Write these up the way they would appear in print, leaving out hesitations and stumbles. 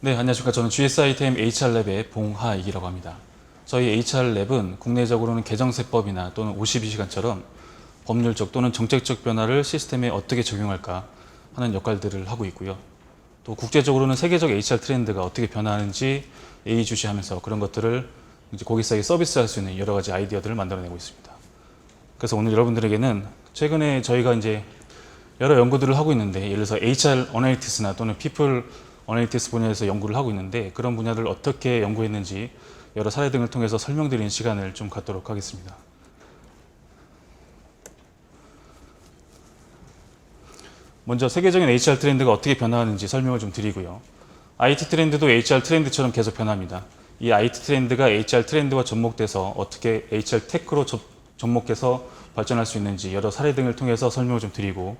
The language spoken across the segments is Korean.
네, 안녕하십니까. 저는 GSITM HR랩의 봉하익이라고 합니다. 저희 HR랩은 국내적으로는 개정세법이나 또는 52시간처럼 법률적 또는 정책적 변화를 시스템에 어떻게 적용할까 하는 역할들을 하고 있고요. 또 국제적으로는 세계적 HR 트렌드가 어떻게 변화하는지 예의주시하면서 그런 것들을 이제 고객사에게 서비스할 수 있는 여러 가지 아이디어들을 만들어내고 있습니다. 그래서 오늘 여러분들에게는 최근에 저희가 이제 여러 연구들을 하고 있는데, 예를 들어서 HR 어널리티스나 또는 피플 어널리티스 분야에서 연구를 하고 있는데, 그런 분야를 어떻게 연구했는지 여러 사례 등을 통해서 설명드리는 시간을 좀 갖도록 하겠습니다. 먼저 세계적인 HR 트렌드가 어떻게 변화하는지 설명을 좀 드리고요. IT 트렌드도 HR 트렌드처럼 계속 변합니다. 이 IT 트렌드가 HR 트렌드와 접목돼서 어떻게 HR 테크로 접목해서 발전할 수 있는지 여러 사례 등을 통해서 설명을 좀 드리고,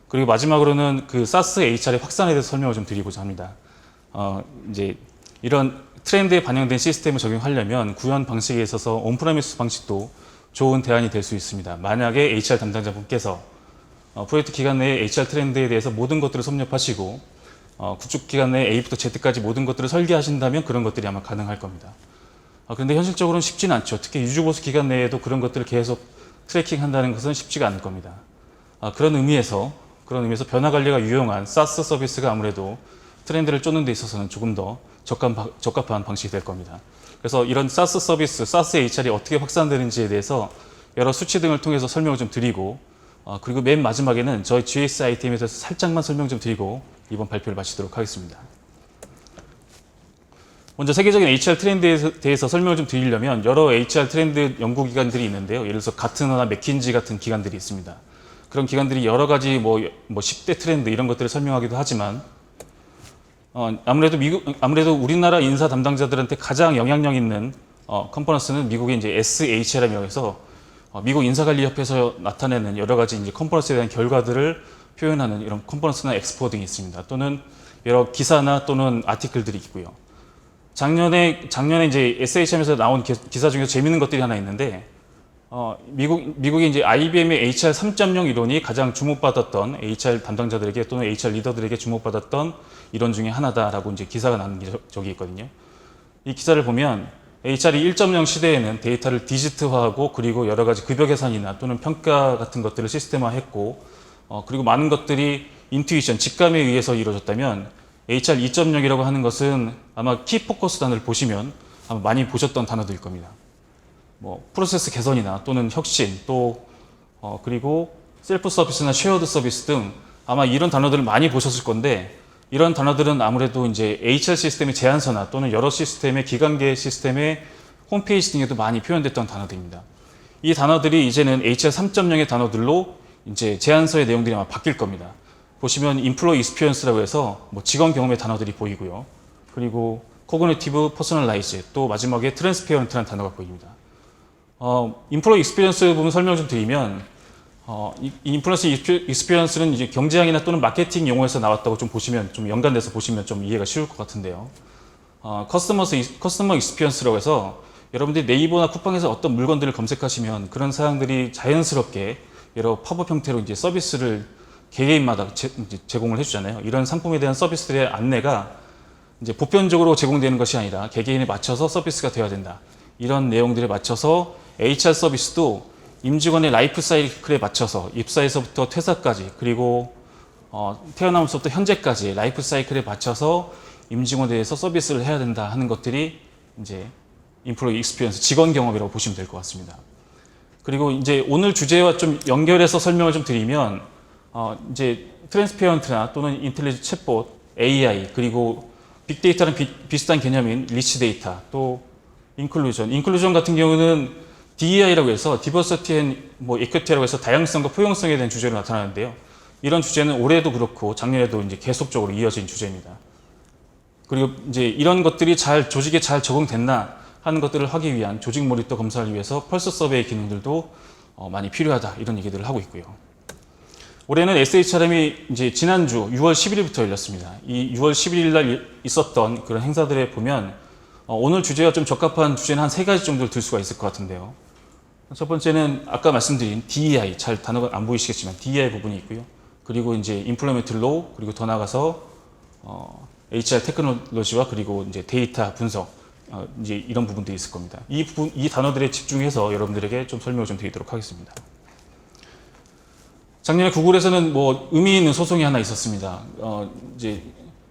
그리고 마지막으로는 그 SaaS HR의 확산에 대해서 설명을 좀 드리고자 합니다. 이제 이런 트렌드에 반영된 시스템을 적용하려면 구현 방식에 있어서 온프레미스 방식도 좋은 대안이 될 수 있습니다. 만약에 HR 담당자분께서 프로젝트 기간 내에 HR 트렌드에 대해서 모든 것들을 섭렵하시고 구축 기간 내에 A부터 Z까지 모든 것들을 설계하신다면 그런 것들이 아마 가능할 겁니다. 그런데 현실적으로는 쉽지는 않죠. 특히 유주보수 기간 내에도 그런 것들을 계속 트래킹한다는 것은 쉽지가 않을 겁니다. 그런 의미에서 변화 관리가 유용한 SaaS 서비스가 아무래도 트렌드를 쫓는 데 있어서는 조금 더 적합한 방식이 될 겁니다. 그래서 이런 SaaS 서비스, SaaS HR이 어떻게 확산되는지에 대해서 여러 수치 등을 통해서 설명을 좀 드리고, 그리고 맨 마지막에는 저희 GSITM에 대해서 살짝만 설명 좀 드리고 이번 발표를 마치도록 하겠습니다. 먼저 세계적인 HR 트렌드에 대해서 설명을 좀 드리려면 여러 HR 트렌드 연구기관들이 있는데요. 예를 들어서 가트너나 맥킨지 같은 기관들이 있습니다. 그런 기관들이 여러 가지 뭐 10대 트렌드 이런 것들을 설명하기도 하지만, 아무래도 우리나라 인사 담당자들한테 가장 영향력 있는 컨퍼런스는 미국의 이제 SHRM이라고 해서 미국 인사관리협회에서 나타내는 여러 가지 이제 컨퍼런스에 대한 결과들을 표현하는 이런 컨퍼런스나 엑스포 등이 있습니다. 또는 여러 기사나 또는 아티클들이 있고요. 작년에 이제 SHM에서 나온 기사 중에서 재밌는 것들이 하나 있는데, 미국의 이제 IBM의 HR 3.0 이론이 가장 주목받았던 HR 담당자들에게 또는 HR 리더들에게 주목받았던 이론 중에 하나다라고 이제 기사가 나는 적이 있거든요. 이 기사를 보면 HR이 1.0 시대에는 데이터를 디지트화하고 그리고 여러 가지 급여 계산이나 또는 평가 같은 것들을 시스템화했고, 그리고 많은 것들이 인투이션, 직감에 의해서 이루어졌다면 HR 2.0이라고 하는 것은 아마 키포커스 단어를 보시면 아마 많이 보셨던 단어들일 겁니다. 프로세스 개선이나 또는 혁신, 그리고 셀프 서비스나 쉐어드 서비스 등 아마 이런 단어들을 많이 보셨을 건데, 이런 단어들은 아무래도 이제 HR 시스템의 제안서나 또는 여러 시스템의 기관계 시스템의 홈페이지 등에도 많이 표현됐던 단어들입니다. 이 단어들이 이제는 HR 3.0의 단어들로 이제 제안서의 내용들이 아마 바뀔 겁니다. 보시면 인플로이 익스피리언스라고 해서 직원 경험의 단어들이 보이고요. 그리고 코그니티브 퍼스널라이즈, 또 마지막에 트랜스페어런트라는 단어가 보입니다. 인플로이 익스피리언스 부분 설명 좀 드리면, 이 인플루언스 익스피리언스는 이제 경제학이나 또는 마케팅 용어에서 나왔다고 좀 보시면, 좀 연관돼서 보시면 좀 이해가 쉬울 것 같은데요. 커스터머 익스피리언스라고 해서 여러분들이 네이버나 쿠팡에서 어떤 물건들을 검색하시면 그런 사양들이 자연스럽게 여러 팝업 형태로 이제 서비스를 개개인마다 제공을 해주잖아요. 이런 상품에 대한 서비스들의 안내가 이제 보편적으로 제공되는 것이 아니라 개개인에 맞춰서 서비스가 되어야 된다. 이런 내용들에 맞춰서 HR 서비스도 임직원의 라이프 사이클에 맞춰서 입사에서부터 퇴사까지, 그리고 태어남부터 현재까지 라이프 사이클에 맞춰서 임직원에 대해서 서비스를 해야 된다 하는 것들이 이제 인플로이 익스피리언스, 직원 경험이라고 보시면 될 것 같습니다. 그리고 이제 오늘 주제와 좀 연결해서 설명을 좀 드리면, 이제 트랜스페어런트나 또는 인텔리전트 챗봇, AI, 그리고 빅데이터랑 비슷한 개념인 리치 데이터, 또 인클루전 같은 경우는 DEI라고 해서 디버시티 앤 이퀄리티라고 해서 다양성과 포용성에 대한 주제로 나타나는데요. 이런 주제는 올해도 그렇고 작년에도 이제 계속적으로 이어진 주제입니다. 그리고 이제 이런 것들이 조직에 잘 적응됐나 하는 것들을 하기 위한 조직 모니터 검사를 위해서 펄스 서베이 기능들도 많이 필요하다, 이런 얘기들을 하고 있고요. 올해는 SHRM이 이제 지난주 6월 11일부터 열렸습니다. 이 6월 11일 날 있었던 그런 행사들에 보면 오늘 주제와 좀 적합한 주제는 한 3가지 정도를 들 수가 있을 것 같은데요. 첫 번째는 아까 말씀드린 DEI, 잘 단어가 안 보이시겠지만 DEI 부분이 있고요. 그리고 이제 임플로이먼트 로우, 그리고 더 나아가서 HR 테크놀로지와 그리고 이제 데이터 분석 이제 이런 부분들이 있을 겁니다. 이 단어들에 집중해서 여러분들에게 좀 설명을 좀 드리도록 하겠습니다. 작년에 구글에서는 뭐 의미 있는 소송이 하나 있었습니다. 이제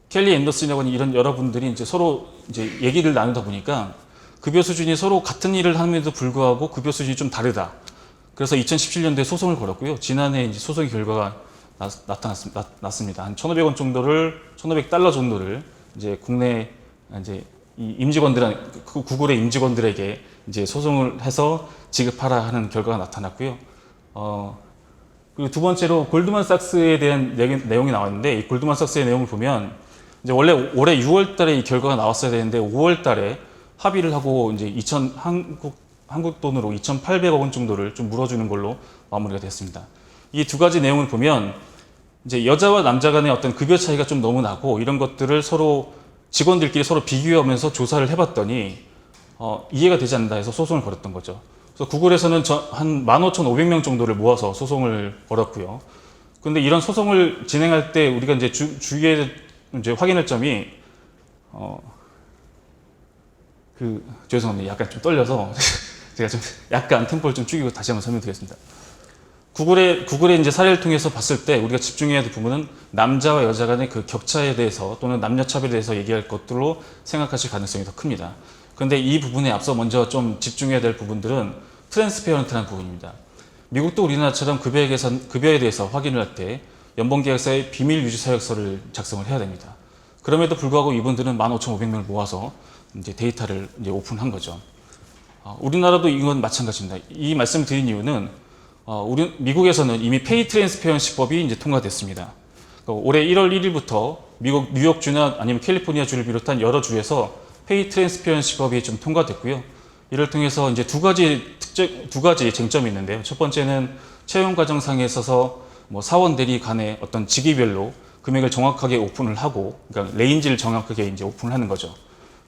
켈리 앤더슨이라고 하는 이런 여러분들이 이제 서로 이제 얘기를 나누다 보니까 급여 수준이 서로 같은 일을 함에도 불구하고 급여 수준이 좀 다르다. 그래서 2017년도에 소송을 걸었고요. 지난해 이제 소송의 결과가 났습니다. 한 1,500원 정도를, 1,500달러 정도를 이제 국내 이제 이 구글의 임직원들에게 이제 소송을 해서 지급하라 하는 결과가 나타났고요. 그리고 두 번째로 골드만삭스에 대한 내용이 나왔는데, 이 골드만삭스의 내용을 보면 이제 원래 올해 6월 달에 이 결과가 나왔어야 되는데 5월 달에 합의를 하고 이제 한국 돈으로 2,800억 원 정도를 좀 물어주는 걸로 마무리가 됐습니다. 이 두 가지 내용을 보면 이제 여자와 남자 간의 어떤 급여 차이가 좀 너무 나고, 이런 것들을 서로 직원들끼리 서로 비교하면서 조사를 해봤더니 이해가 되지 않는다 해서 소송을 걸었던 거죠. 그래서 구글에서는 한 15,500명 정도를 모아서 소송을 걸었고요. 그런데 이런 소송을 진행할 때 우리가 이제 주위에 이제 확인할 점이 죄송합니다. 약간 좀 떨려서 제가 좀 약간 템포를 좀 줄이고 다시 한번 설명드리겠습니다. 구글의 이제 사례를 통해서 봤을 때 우리가 집중해야 될 부분은 남자와 여자 간의 그 격차에 대해서 또는 남녀 차별에 대해서 얘기할 것들로 생각하실 가능성이 더 큽니다. 그런데 이 부분에 앞서 먼저 좀 집중해야 될 부분들은 트랜스페어런트라는 부분입니다. 미국도 우리나라처럼 급여에 대해서 확인을 할 때 연봉계약서에 비밀 유지 서약서를 작성을 해야 됩니다. 그럼에도 불구하고 이분들은 15,500명을 모아서 이제 데이터를 이제 오픈한 거죠. 우리나라도 이건 마찬가지입니다. 이 말씀을 드린 이유는 미국에서는 이미 페이 트랜스페런시법이 이제 통과됐습니다. 올해 1월 1일부터 미국 뉴욕주나 아니면 캘리포니아주를 비롯한 여러 주에서 페이 트랜스페런시법이 좀 통과됐고요. 이를 통해서 이제 두 가지 쟁점이 있는데요. 첫 번째는 채용 과정상에 있어서 뭐 사원 대리 간의 어떤 직위별로 금액을 정확하게 오픈을 하고, 그러니까 레인지를 정확하게 이제 오픈을 하는 거죠.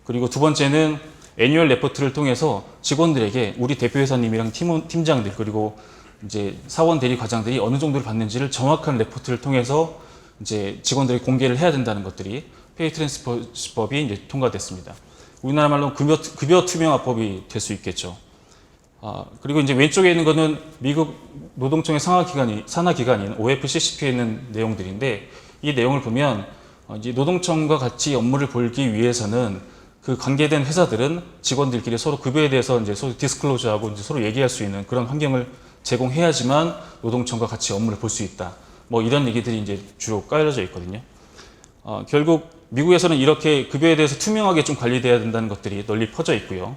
그리고 두 번째는 애뉴얼 레포트를 통해서 직원들에게 우리 대표이사님이랑 팀장들 그리고 이제 사원 대리 과장들이 어느 정도를 받는지를 정확한 레포트를 통해서 이제 직원들이 공개를 해야 된다는 것들이 페이 트랜스퍼법이 이제 통과됐습니다. 우리나라 말로 급여 투명화법이 될 수 있겠죠. 그리고 이제 왼쪽에 있는 거는 미국 노동청의 산하 기관인 OFCCP에 있는 내용들인데, 이 내용을 보면 이제 노동청과 같이 업무를 벌기 위해서는 그 관계된 회사들은 직원들끼리 서로 급여에 대해서 이제 서로 디스클로즈하고 이제 서로 얘기할 수 있는 그런 환경을 제공해야지만 노동청과 같이 업무를 볼 수 있다. 뭐 이런 얘기들이 이제 주로 깔려져 있거든요. 결국 미국에서는 이렇게 급여에 대해서 투명하게 좀 관리돼야 된다는 것들이 널리 퍼져 있고요.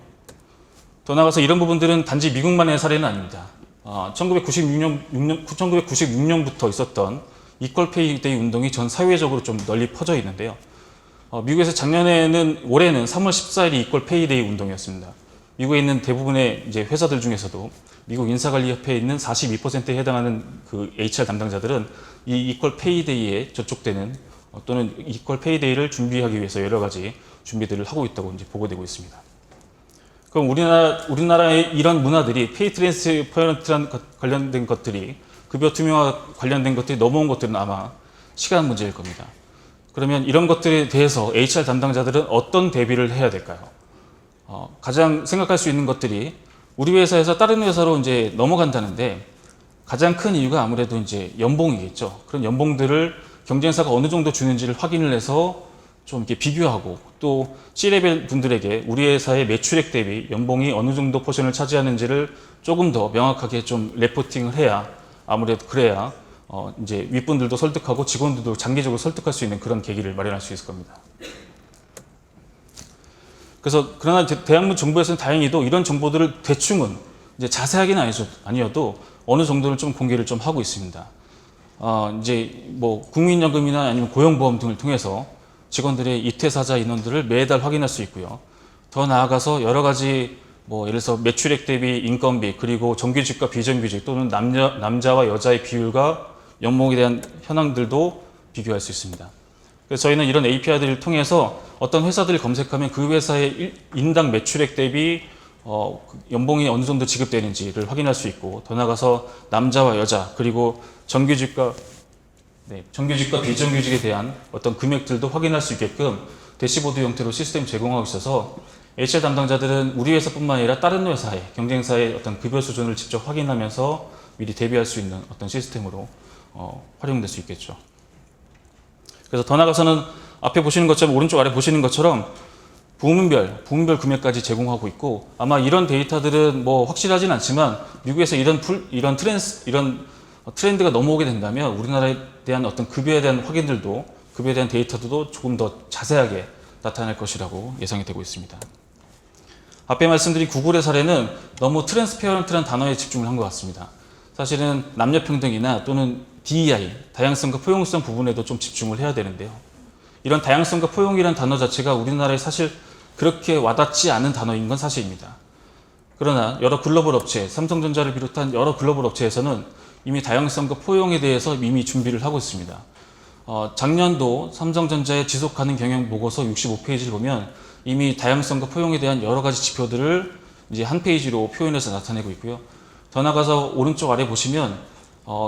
더 나아가서 이런 부분들은 단지 미국만의 사례는 아닙니다. 1996년부터 있었던 이퀄 페이 데이 운동이 전 사회적으로 좀 널리 퍼져 있는데요. 미국에서 올해는 3월 14일이 이퀄 페이 데이 운동이었습니다. 미국에 있는 대부분의 이제 회사들 중에서도 미국 인사관리협회에 있는 42%에 해당하는 그 HR 담당자들은 이 이퀄 페이 데이에 저촉되는 또는 이퀄 페이 데이를 준비하기 위해서 여러 가지 준비들을 하고 있다고 이제 보고되고 있습니다. 그럼 우리나라의 이런 문화들이 페이 트랜스퍼런트랑 관련된 것들이, 급여 투명화 관련된 것들이 넘어온 것들은 아마 시간 문제일 겁니다. 그러면 이런 것들에 대해서 HR 담당자들은 어떤 대비를 해야 될까요? 가장 생각할 수 있는 것들이 우리 회사에서 다른 회사로 이제 넘어간다는데 가장 큰 이유가 아무래도 이제 연봉이겠죠. 그런 연봉들을 경쟁사가 어느 정도 주는지를 확인을 해서 좀 이렇게 비교하고, 또 C레벨 분들에게 우리 회사의 매출액 대비 연봉이 어느 정도 포션을 차지하는지를 조금 더 명확하게 좀 레포팅을 해야, 아무래도 그래야 이제 윗분들도 설득하고 직원들도 장기적으로 설득할 수 있는 그런 계기를 마련할 수 있을 겁니다. 그래서 그러나 대한민국 정부에서는 다행히도 이런 정보들을 대충은 이제 자세하게는 아니어도 어느 정도는 좀 공개를 좀 하고 있습니다. 이제 뭐 국민연금이나 아니면 고용보험 등을 통해서 직원들의 이퇴사자 인원들을 매달 확인할 수 있고요. 더 나아가서 여러 가지 뭐 예를 들어서 매출액 대비 인건비, 그리고 정규직과 비정규직 또는 남자와 여자의 비율과 연봉에 대한 현황들도 비교할 수 있습니다. 그래서 저희는 이런 API들을 통해서 어떤 회사들을 검색하면 그 회사의 인당 매출액 대비 연봉이 어느 정도 지급되는지를 확인할 수 있고, 더 나아가서 남자와 여자 그리고 정규직과 정규직과 비정규직에 대한 어떤 금액들도 확인할 수 있게끔 대시보드 형태로 시스템 제공하고 있어서 HR 담당자들은 우리 회사뿐만 아니라 다른 회사의 경쟁사의 어떤 급여 수준을 직접 확인하면서 미리 대비할 수 있는 어떤 시스템으로 활용될 수 있겠죠. 그래서 더 나아가서는 앞에 보시는 것처럼 오른쪽 아래 보시는 것처럼 부문별 금액까지 제공하고 있고 아마 이런 데이터들은 뭐 확실하진 않지만 미국에서 이런 트렌드가 넘어오게 된다면 우리나라에 대한 어떤 급여에 대한 확인들도 급여에 대한 데이터도 조금 더 자세하게 나타날 것이라고 예상이 되고 있습니다. 앞에 말씀드린 구글의 사례는 너무 트랜스페어런트라는 단어에 집중을 한 것 같습니다. 사실은 남녀평등이나 또는 DEI, 다양성과 포용성 부분에도 좀 집중을 해야 되는데요. 이런 다양성과 포용이라는 단어 자체가 우리나라에 사실 그렇게 와닿지 않은 단어인 건 사실입니다. 그러나 여러 글로벌 업체, 삼성전자를 비롯한 여러 글로벌 업체에서는 이미 다양성과 포용에 대해서 이미 준비를 하고 있습니다. 작년도 삼성전자의 지속 가능 경영 보고서 65페이지를 보면 이미 다양성과 포용에 대한 여러 가지 지표들을 이제 한 페이지로 표현해서 나타내고 있고요. 더 나아가서 오른쪽 아래 보시면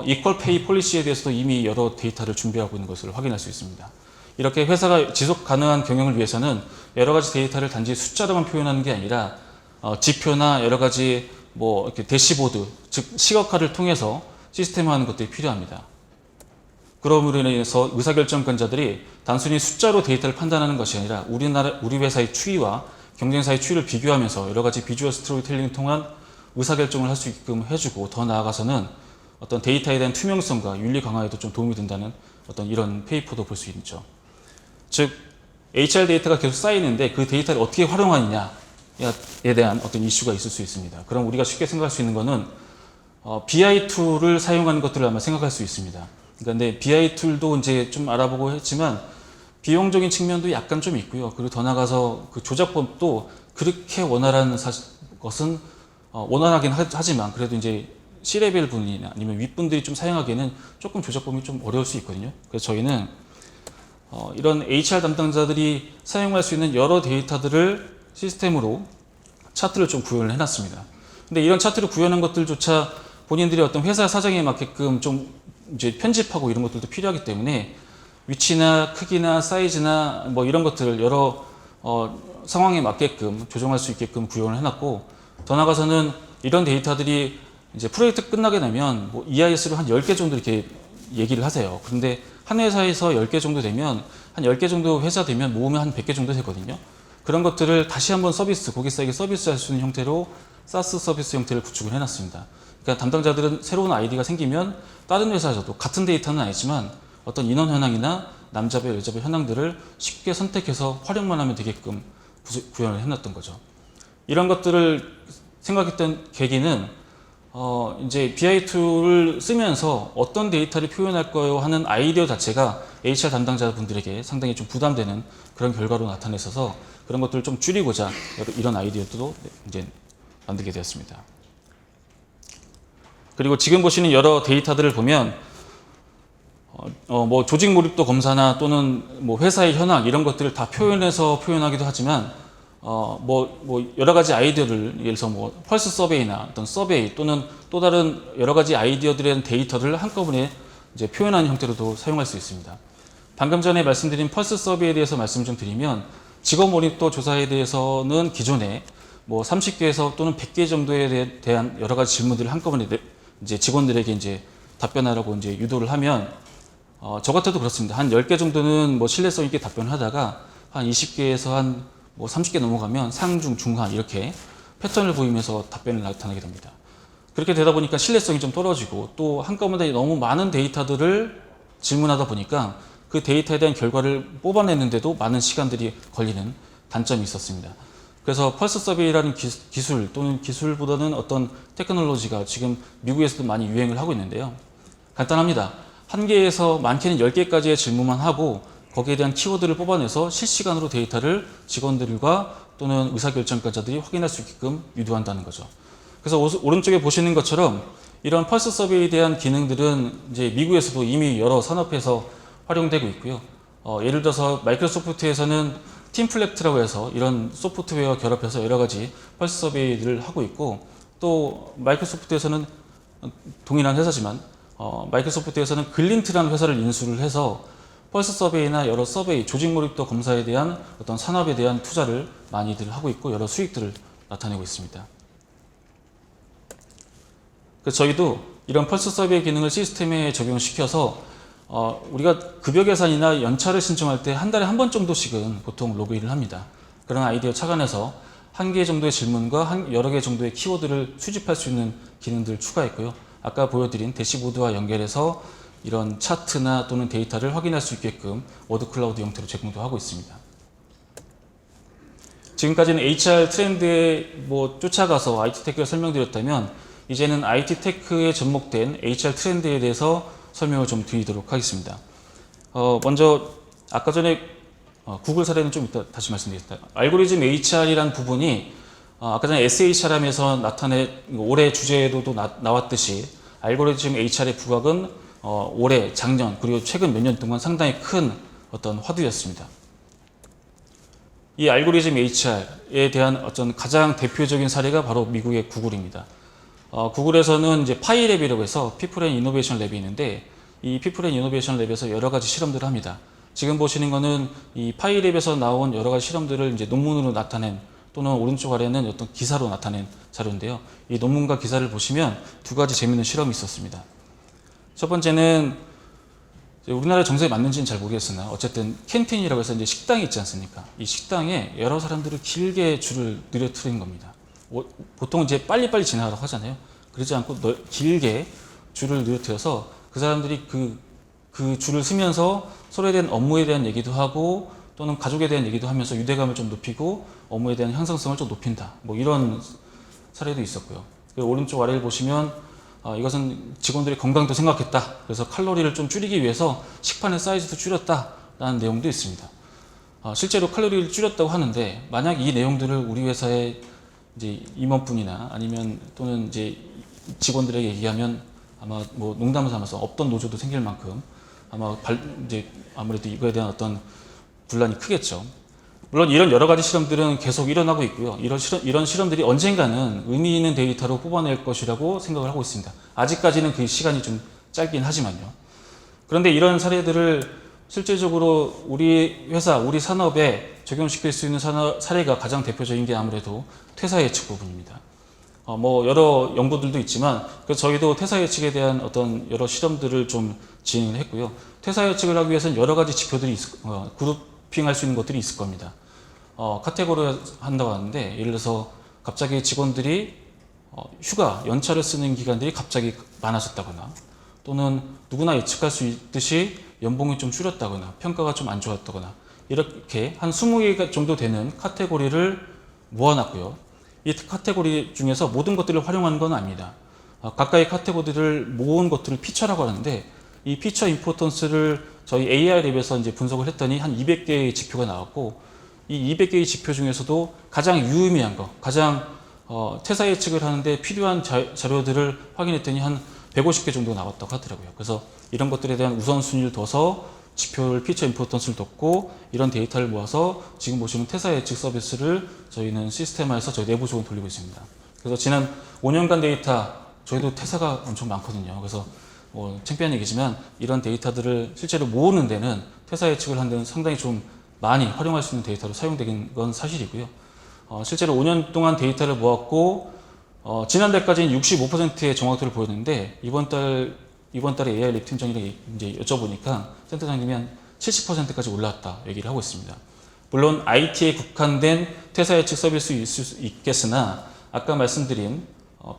이퀄 페이 폴리시에 대해서도 이미 여러 데이터를 준비하고 있는 것을 확인할 수 있습니다. 이렇게 회사가 지속 가능한 경영을 위해서는 여러 가지 데이터를 단지 숫자로만 표현하는 게 아니라 지표나 여러 가지 뭐 이렇게 대시보드, 즉 시각화를 통해서 시스템화하는 것들이 필요합니다. 그럼으로 인해서 의사결정권자들이 단순히 숫자로 데이터를 판단하는 것이 아니라 우리 회사의 추이와 경쟁사의 추이를 비교하면서 여러 가지 비주얼 스토리텔링을 통한 의사결정을 할 수 있게끔 해주고 더 나아가서는 어떤 데이터에 대한 투명성과 윤리 강화에도 좀 도움이 된다는 어떤 이런 페이퍼도 볼 수 있죠. 즉 HR 데이터가 계속 쌓이는데 그 데이터를 어떻게 활용하느냐에 대한 어떤 이슈가 있을 수 있습니다. 그럼 우리가 쉽게 생각할 수 있는 것은 BI 툴을 사용하는 것들을 아마 생각할 수 있습니다. 그런데 BI 툴도 이제 좀 알아보고 했지만 비용적인 측면도 약간 좀 있고요. 그리고 더 나가서 그 조작법도 그렇게 원활한 것은 원활하긴 하지만 그래도 이제 C레벨 분이나 아니면 윗분들이 좀 사용하기에는 조금 조작법이 좀 어려울 수 있거든요. 그래서 저희는 이런 HR 담당자들이 사용할 수 있는 여러 데이터들을 시스템으로 차트를 좀 구현을 해놨습니다. 근데 이런 차트를 구현한 것들조차 본인들이 어떤 회사 사정에 맞게끔 좀 이제 편집하고 이런 것들도 필요하기 때문에 위치나 크기나 사이즈나 뭐 이런 것들을 여러 상황에 맞게끔 조정할 수 있게끔 구현을 해놨고 더 나아가서는 이런 데이터들이 이제 프로젝트 끝나게 되면 뭐 EIS로 한 10개 정도 이렇게 얘기를 하세요. 그런데 한 회사에서 10개 정도 되면 한 10개 정도 회사 되면 모으면 한 100개 정도 되거든요. 그런 것들을 다시 한번 고객사에게 서비스할 수 있는 형태로 사스 서비스 형태를 구축을 해놨습니다. 그러니까 담당자들은 새로운 아이디가 생기면 다른 회사에서도 같은 데이터는 아니지만 어떤 인원 현황이나 남자별 여자별 현황들을 쉽게 선택해서 활용만 하면 되게끔 구현을 해놨던 거죠. 이런 것들을 생각했던 계기는 이제 BI 툴을 쓰면서 어떤 데이터를 표현할까요 하는 아이디어 자체가 HR 담당자분들에게 상당히 좀 부담되는 그런 결과로 나타냈어서 그런 것들을 좀 줄이고자 이런 아이디어도 이제 만들게 되었습니다. 그리고 지금 보시는 여러 데이터들을 보면 뭐 조직 몰입도 검사나 또는 뭐 회사의 현황 이런 것들을 다 표현하기도 하지만 뭐 여러 가지 아이디어를 예를 들어서 뭐 펄스 서베이나 어떤 서베이 또는 또 다른 여러 가지 아이디어들에 대한 데이터를 한꺼번에 이제 표현하는 형태로도 사용할 수 있습니다. 방금 전에 말씀드린 펄스 서베이에 대해서 말씀 좀 드리면 직업 몰입도 조사에 대해서는 기존에 뭐 30개에서 또는 100개 정도에 대한 여러 가지 질문들을 한꺼번에 이제 직원들에게 이제 답변하라고 이제 유도를 하면 저 같아도 그렇습니다. 한 10개 정도는 뭐 신뢰성 있게 답변을 하다가 한 20개에서 한 뭐 30개 넘어가면 상중, 중하 이렇게 패턴을 보이면서 답변을 나타나게 됩니다. 그렇게 되다 보니까 신뢰성이 좀 떨어지고 또 한꺼번에 너무 많은 데이터들을 질문하다 보니까 그 데이터에 대한 결과를 뽑아내는데도 많은 시간들이 걸리는 단점이 있었습니다. 그래서 펄스 서베이라는 기술 또는 기술보다는 어떤 테크놀로지가 지금 미국에서도 많이 유행을 하고 있는데요. 간단합니다. 1개에서 많게는 10개까지의 질문만 하고 거기에 대한 키워드를 뽑아내서 실시간으로 데이터를 직원들과 또는 의사결정권자들이 확인할 수 있게끔 유도한다는 거죠. 그래서 오른쪽에 보시는 것처럼 이런 펄스 서베이에 대한 기능들은 이제 미국에서도 이미 여러 산업에서 활용되고 있고요. 예를 들어서 마이크로소프트에서는 팀플렉트라고 해서 이런 소프트웨어와 결합해서 여러 가지 펄스 서베이를 하고 있고 또 마이크로소프트에서는 동일한 회사지만 마이크로소프트에서는 글린트라는 회사를 인수를 해서 펄스 서베이나 여러 서베이, 조직 몰입도 검사에 대한 어떤 산업에 대한 투자를 많이들 하고 있고 여러 수익들을 나타내고 있습니다. 그래서 저희도 이런 펄스 서베이 기능을 시스템에 적용시켜서 우리가 급여 계산이나 연차를 신청할 때 한 달에 한 번 정도씩은 보통 로그인을 합니다. 그런 아이디어 착안해서 한 개 정도의 질문과 여러 개 정도의 키워드를 수집할 수 있는 기능들을 추가했고요. 아까 보여드린 대시보드와 연결해서 이런 차트나 또는 데이터를 확인할 수 있게끔 워드 클라우드 형태로 제공도 하고 있습니다. 지금까지는 HR 트렌드에 쫓아가서 IT 테크를 설명드렸다면 이제는 IT 테크에 접목된 HR 트렌드에 대해서 설명을 좀 드리도록 하겠습니다. 먼저 아까 전에 구글 사례는 좀 이따 다시 말씀드리겠습니다. 알고리즘 HR이라는 부분이 아까 전에 SHR하면서 나타낸 올해 주제에도 나왔듯이 알고리즘 HR의 부각은 올해, 작년, 그리고 최근 몇 년 동안 상당히 큰 어떤 화두였습니다. 이 알고리즘 HR에 대한 어떤 가장 대표적인 사례가 바로 미국의 구글입니다. 구글에서는 이제 파이랩이라고 해서 People and Innovation 랩이 있는데 이 People and Innovation 랩에서 여러 가지 실험들을 합니다. 지금 보시는 거는 이 파이랩에서 나온 여러 가지 실험들을 이제 논문으로 나타낸 또는 오른쪽 아래는 어떤 기사로 나타낸 자료인데요. 이 논문과 기사를 보시면 두 가지 재미있는 실험이 있었습니다. 첫 번째는 우리나라 정서에 맞는지는 잘 모르겠으나 어쨌든 캔틴이라고 해서 이제 식당이 있지 않습니까? 이 식당에 여러 사람들을 길게 줄을 늘어뜨린 겁니다. 보통 이제 빨리빨리 지나가라고 하잖아요. 그러지 않고 길게 줄을 늘어뜨려서 그 사람들이 그 줄을 쓰면서 서로에 대한 업무에 대한 얘기도 하고 또는 가족에 대한 얘기도 하면서 유대감을 좀 높이고 업무에 대한 향상성을 좀 높인다. 이런 사례도 있었고요. 오른쪽 아래를 보시면 이것은 직원들의 건강도 생각했다. 그래서 칼로리를 좀 줄이기 위해서 식판의 사이즈도 줄였다라는 내용도 있습니다. 실제로 칼로리를 줄였다고 하는데 만약 이 내용들을 우리 회사의 이제 임원분이나 아니면 또는 이제 직원들에게 얘기하면 아마 농담을 삼아서 없던 노조도 생길 만큼 아마 이제 아무래도 이거에 대한 어떤 분란이 크겠죠. 물론 이런 여러 가지 실험들은 계속 일어나고 있고요. 이런 실험들이 언젠가는 의미 있는 데이터로 뽑아낼 것이라고 생각을 하고 있습니다. 아직까지는 그 시간이 좀 짧긴 하지만요. 그런데 이런 사례들을 실질적으로 우리 회사, 우리 산업에 적용시킬 수 있는 사례가 가장 대표적인 게 아무래도 퇴사 예측 부분입니다. 여러 연구들도 있지만 저희도 퇴사 예측에 대한 어떤 여러 실험들을 좀 진행을 했고요. 퇴사 예측을 하기 위해서는 여러 가지 지표들이 그룹핑할 수 있는 것들이 있을 겁니다. 카테고리 한다고 하는데 예를 들어서 갑자기 직원들이 휴가, 연차를 쓰는 기간들이 갑자기 많아졌다거나 또는 누구나 예측할 수 있듯이 연봉이 좀 줄었다거나 평가가 좀 안 좋았다거나 이렇게 한 20개 정도 되는 카테고리를 모아놨고요. 이 카테고리 중에서 모든 것들을 활용하는 건 아닙니다. 각각의 카테고리를 모은 것들을 피처라고 하는데 이 피처 임포턴스를 저희 AI 랩에서 이제 분석을 했더니 한 200개의 지표가 나왔고 이 200개의 지표 중에서도 가장 유의미한 거, 가장 퇴사 예측을 하는데 필요한 자료들을 확인했더니 한 150개 정도 나왔다고 하더라고요. 그래서 이런 것들에 대한 우선순위를 둬서 지표를 피처 임포턴스를 뒀고 이런 데이터를 모아서 지금 보시는 퇴사 예측 서비스를 저희는 시스템화해서 저희 내부 적으로 돌리고 있습니다. 그래서 지난 5년간 데이터 저희도 퇴사가 엄청 많거든요. 그래서 창피한 얘기지만 이런 데이터들을 실제로 모으는 데는 퇴사 예측을 하는 데는 상당히 좀 많이 활용할 수 있는 데이터로 사용되는 건 사실이고요. 실제로 5년 동안 데이터를 모았고 지난달까지는 65%의 정확도를 보였는데 이번 달에 AI 랩 팀장이랑 이제 여쭤보니까 센터장님이 한 70%까지 올라왔다 얘기를 하고 있습니다. 물론 IT에 국한된 퇴사 예측 서비스 있을 수 있겠으나 아까 말씀드린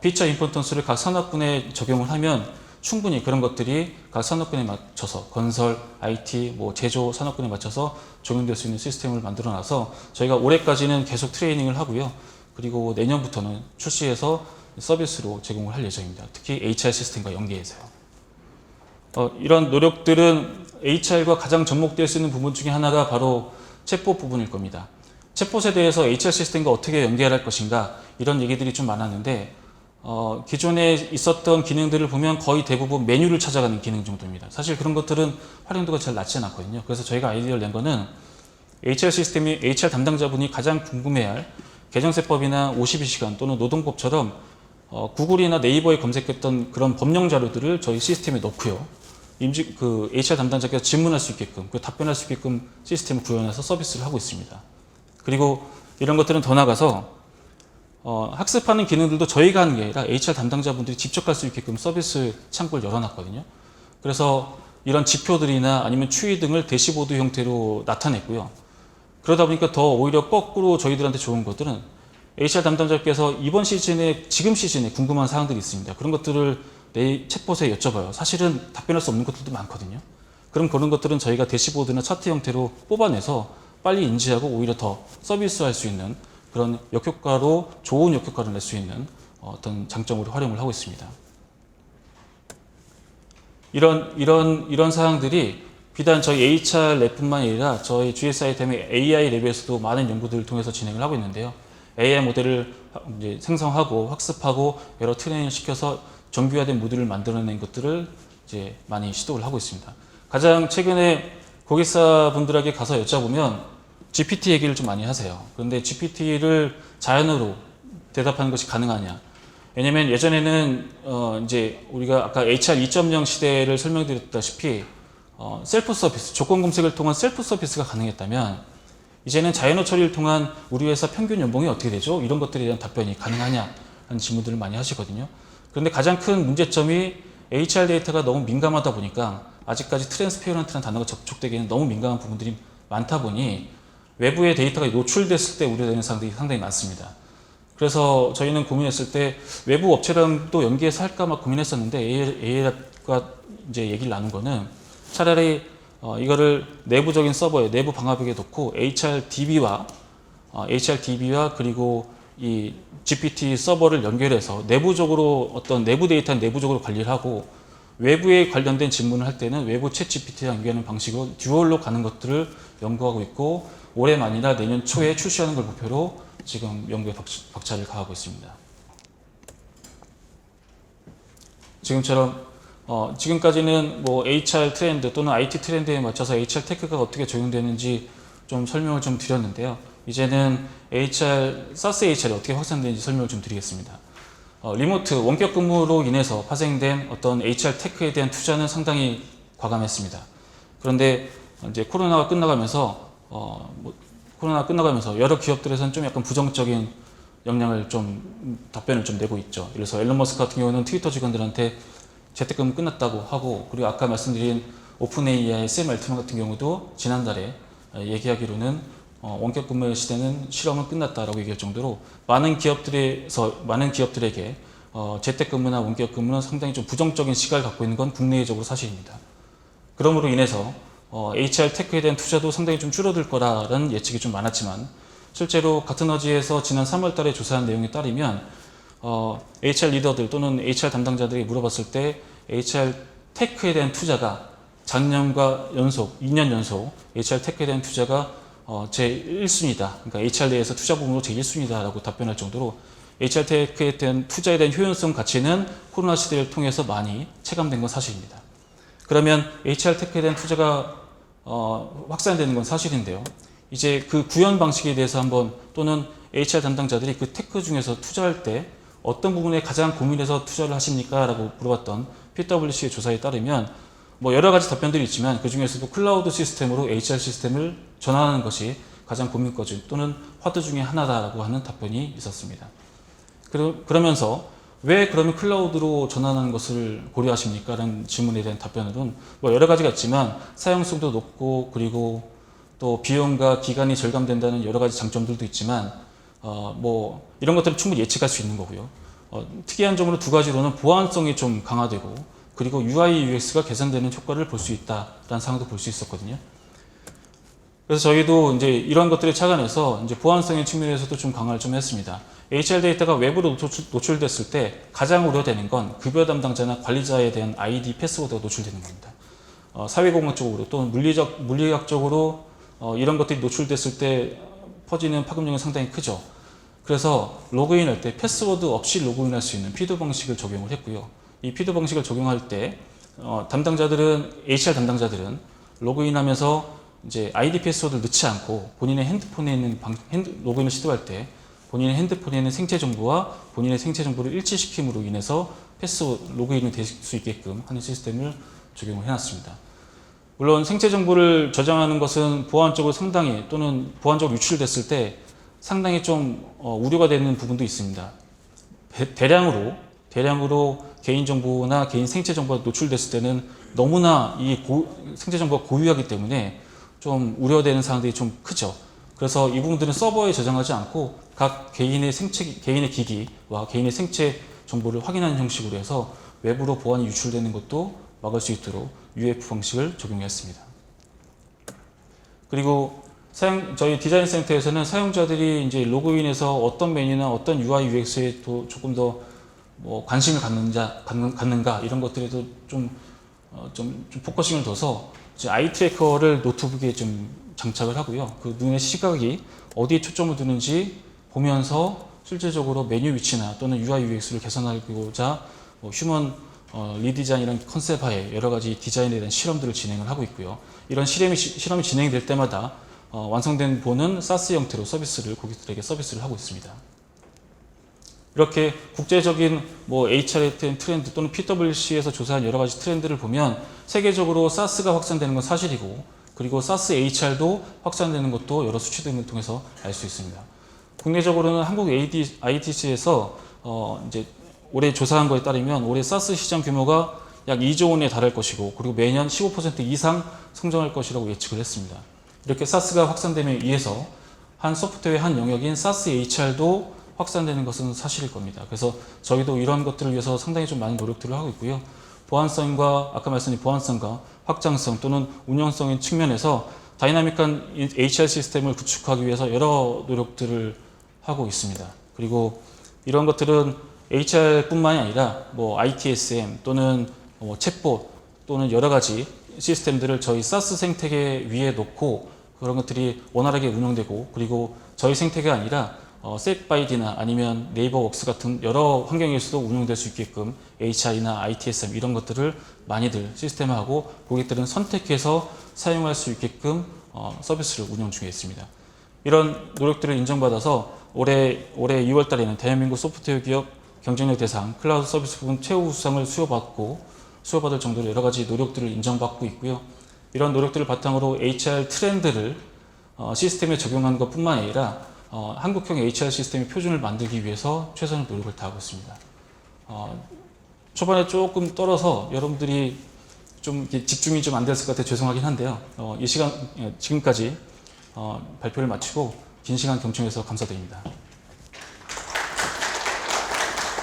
피처 임포턴스를 각 산업군에 적용을 하면 충분히 그런 것들이 각 산업군에 맞춰서 건설, IT, 제조 산업군에 맞춰서 적용될 수 있는 시스템을 만들어 놔서 저희가 올해까지는 계속 트레이닝을 하고요. 그리고 내년부터는 출시해서 서비스로 제공을 할 예정입니다. 특히 HR 시스템과 연계해서요. 이런 노력들은 HR과 가장 접목될 수 있는 부분 중에 하나가 바로 챗봇 부분일 겁니다. 챗봇에 대해서 HR 시스템과 어떻게 연계할 것인가 이런 얘기들이 좀 많았는데 기존에 있었던 기능들을 보면 거의 대부분 메뉴를 찾아가는 기능 정도입니다. 사실 그런 것들은 활용도가 잘 낮지 않거든요. 그래서 저희가 아이디어를 낸 거는 HR 시스템이 HR 담당자분이 가장 궁금해할 개정세법이나 52시간 또는 노동법처럼 구글이나 네이버에 검색했던 그런 법령 자료들을 저희 시스템에 넣고요. 그 HR 담당자께서 질문할 수 있게끔, 그 답변할 수 있게끔 시스템을 구현해서 서비스를 하고 있습니다. 그리고 이런 것들은 더 나가서 학습하는 기능들도 저희가 하는 게 아니라 HR 담당자분들이 직접 갈 수 있게끔 서비스 창구를 열어놨거든요. 그래서 이런 지표들이나 아니면 추이 등을 대시보드 형태로 나타냈고요. 그러다 보니까 더 오히려 거꾸로 저희들한테 좋은 것들은 HR 담당자께서 이번 시즌에, 지금 시즌에 궁금한 사항들이 있습니다. 그런 것들을 내 챗봇에 여쭤봐요. 사실은 답변할 수 없는 것들도 많거든요. 그럼 그런 것들은 저희가 대시보드나 차트 형태로 뽑아내서 빨리 인지하고 오히려 더 서비스할 수 있는 그런 역효과로, 좋은 역효과를 낼 수 있는 어떤 장점으로 활용을 하고 있습니다. 이런 사항들이 비단 저희 HR 랩뿐만 아니라 저희 GS 아이템의 AI 랩에서도 많은 연구들을 통해서 진행을 하고 있는데요. AI 모델을 이제 생성하고 학습하고 여러 트레이닝을 시켜서 정교화된 모듈을 만들어낸 것들을 이제 많이 시도를 하고 있습니다. 가장 최근에 고객사분들에게 가서 여쭤보면 GPT 얘기를 좀 많이 하세요. 그런데 GPT를 자연어로 대답하는 것이 가능하냐? 왜냐면 예전에는 이제 우리가 아까 HR 2.0 시대를 설명드렸다시피 셀프 서비스, 조건 검색을 통한 셀프 서비스가 가능했다면 이제는 자연어 처리를 통한 우리 회사 평균 연봉이 어떻게 되죠? 이런 것들에 대한 답변이 가능하냐 하는 질문들을 많이 하시거든요. 그런데 가장 큰 문제점이 HR 데이터가 너무 민감하다 보니까 아직까지 트랜스페어런트라는 단어가 접촉되기에는 너무 민감한 부분들이 많다 보니 외부의 데이터가 노출됐을 때 우려되는 사항들이 상당히 많습니다. 그래서 저희는 고민했을 때 외부 업체랑도 연계해서 할까 막 고민했었는데 AI가 이제 얘기를 나눈 거는 차라리 이거를 내부적인 서버에, 내부 방화벽에 놓고 HRDB와 그리고 이 GPT 서버를 연결해서 내부적으로 어떤 내부 데이터는 내부적으로 관리를 하고 외부에 관련된 질문을 할 때는 외부 챗 GPT랑 연결하는 방식으로 듀얼로 가는 것들을 연구하고 있고 올해 말이나 내년 초에 출시하는 걸 목표로 지금 연구에 박차를 가하고 있습니다. 지금처럼 지금까지는 뭐 HR 트렌드 또는 IT 트렌드에 맞춰서 HR 테크가 어떻게 적용되는지 좀 설명을 좀 드렸는데요. 이제는 SaaS HR이 어떻게 확산되는지 설명을 좀 드리겠습니다. 리모트 원격 근무로 인해서 파생된 어떤 HR 테크에 대한 투자는 상당히 과감했습니다. 그런데 이제 코로나가 끝나가면서 여러 기업들에서는 좀 약간 부정적인 영향을 좀 답변을 좀 내고 있죠. 그래서 앨런 머스크 같은 경우는 트위터 직원들한테 재택근무 끝났다고 하고, 그리고 아까 말씀드린 오픈 AI의 샘 알트만 같은 경우도 지난달에 얘기하기로는 원격 근무의 시대는 실험은 끝났다라고 얘기할 정도로 많은 기업들에게 재택근무나 원격 근무는 상당히 좀 부정적인 시각을 갖고 있는 건 국내적으로 사실입니다. 그러므로 인해서 HR 테크에 대한 투자도 상당히 좀 줄어들 거라는 예측이 좀 많았지만 실제로 같은 어지에서 지난 3월 달에 조사한 내용에 따르면 HR 리더들 또는 HR 담당자들이 물어봤을 때 HR 테크에 대한 투자가 작년과 2년 연속 HR 테크에 대한 투자가 제1순위다. 그러니까 HR 내에서 투자 부문으로 제1순위다라고 답변할 정도로 HR 테크에 대한 투자에 대한 효용성 가치는 코로나 시대를 통해서 많이 체감된 건 사실입니다. 그러면 HR 테크에 대한 투자가 확산되는 건 사실인데요. 이제 그 구현 방식에 대해서 한번 또는 HR 담당자들이 그 테크 중에서 투자할 때 어떤 부분에 가장 고민해서 투자를 하십니까? 라고 물어봤던 PwC의 조사에 따르면 뭐 여러 가지 답변들이 있지만 그 중에서도 클라우드 시스템으로 HR 시스템을 전환하는 것이 가장 고민거지 또는 화두 중에 하나다라고 하는 답변이 있었습니다. 그러면서 왜 그러면 클라우드로 전환하는 것을 고려하십니까? 라는 질문에 대한 답변으로는 뭐 여러 가지가 있지만 사용성도 높고 그리고 또 비용과 기간이 절감된다는 여러 가지 장점들도 있지만 뭐 이런 것들은 충분히 예측할 수 있는 거고요. 특이한 점으로 두 가지로는 보안성이 좀 강화되고 그리고 UI, UX가 개선되는 효과를 볼 수 있다라는 사항도 볼 수 있었거든요. 그래서 저희도 이제 이런 것들을 착안해서 이제 보안성의 측면에서도 좀 강화를 좀 했습니다. HR 데이터가 외부로 노출됐을 때 가장 우려되는 건 급여 담당자나 관리자에 대한 아이디, 패스워드가 노출되는 겁니다. 사회공학적으로 또는 물리학적으로 이런 것들이 노출됐을 때 퍼지는 파급력은 상당히 크죠. 그래서 로그인할 때 패스워드 없이 로그인할 수 있는 피드 방식을 적용을 했고요. 이 피드 방식을 적용할 때 HR 담당자들은 로그인하면서 이제 아이디 패스워드를 넣지 않고 본인의 핸드폰에 있는 로그인을 시도할 때 본인의 핸드폰에 있는 생체 정보와 본인의 생체 정보를 일치시킴으로 인해서 패스 로그인이 될 수 있게끔 하는 시스템을 적용을 해놨습니다. 물론 생체 정보를 저장하는 것은 보안적으로 상당히 또는 보안적으로 유출됐을 때 상당히 좀 우려가 되는 부분도 있습니다. 대량으로 개인 정보나 개인 생체 정보가 노출됐을 때는 너무나 이 생체 정보가 고유하기 때문에 좀 우려되는 사항들이 좀 크죠. 그래서 이 부분들은 서버에 저장하지 않고 각 개인의 기기와 개인의 생체 정보를 확인하는 형식으로 해서 외부로 보안이 유출되는 것도 막을 수 있도록 UEF 방식을 적용했습니다. 그리고 저희 디자인 센터에서는 사용자들이 이제 로그인해서 어떤 메뉴나 어떤 UI, UX에 또 조금 더 관심을 갖는가 이런 것들에도 좀 포커싱을 둬서 아이 트래커를 노트북에 좀 장착을 하고요. 그 눈의 시각이 어디에 초점을 두는지 보면서 실질적으로 메뉴 위치나 또는 UI, UX를 개선하고자 휴먼 리디자인이라는 컨셉 하에 여러 가지 디자인에 대한 실험들을 진행을 하고 있고요. 이런 실험이 진행될 때마다 완성된 본은 사스 형태로 고객들에게 서비스를 하고 있습니다. 이렇게 국제적인 HRATM 트렌드 또는 PwC에서 조사한 여러 가지 트렌드를 보면 세계적으로 사스가 확산되는 건 사실이고, 그리고 사스 HR도 확산되는 것도 여러 수치 등을 통해서 알 수 있습니다. 국내적으로는 한국 IDC에서 이제 올해 조사한 거에 따르면 올해 사스 시장 규모가 약 2조 원에 달할 것이고, 그리고 매년 15% 이상 성장할 것이라고 예측을 했습니다. 이렇게 사스가 확산됨에 의해서 한 소프트웨어 한 영역인 사스 HR도 확산되는 것은 사실일 겁니다. 그래서 저희도 이런 것들을 위해서 상당히 좀 많은 노력들을 하고 있고요. 아까 말씀드린 보안성과 확장성 또는 운영성의 측면에서 다이나믹한 HR 시스템을 구축하기 위해서 여러 노력들을 하고 있습니다. 그리고 이런 것들은 HR뿐만이 아니라 ITSM 또는 챗봇 또는 여러 가지 시스템들을 저희 사스 생태계 위에 놓고 그런 것들이 원활하게 운영되고, 그리고 저희 생태계가 아니라 셋바이디나 아니면 네이버웍스 같은 여러 환경에서도 운영될 수 있게끔 HR이나 ITSM 이런 것들을 많이들 시스템화하고 고객들은 선택해서 사용할 수 있게끔 서비스를 운영 중에 있습니다. 이런 노력들을 인정받아서 올해 2월 달에는 대한민국 소프트웨어 기업 경쟁력 대상 클라우드 서비스 부분 최우 수상을 수여받을 정도로 여러 가지 노력들을 인정받고 있고요. 이런 노력들을 바탕으로 HR 트렌드를 시스템에 적용하는 것뿐만 아니라 한국형 HR 시스템의 표준을 만들기 위해서 최선의 노력을 다하고 있습니다. 초반에 조금 떨어서 여러분들이 좀 집중이 좀 안 됐을 것 같아 죄송하긴 한데요. 지금까지 발표를 마치고 긴 시간 경청해서 감사드립니다.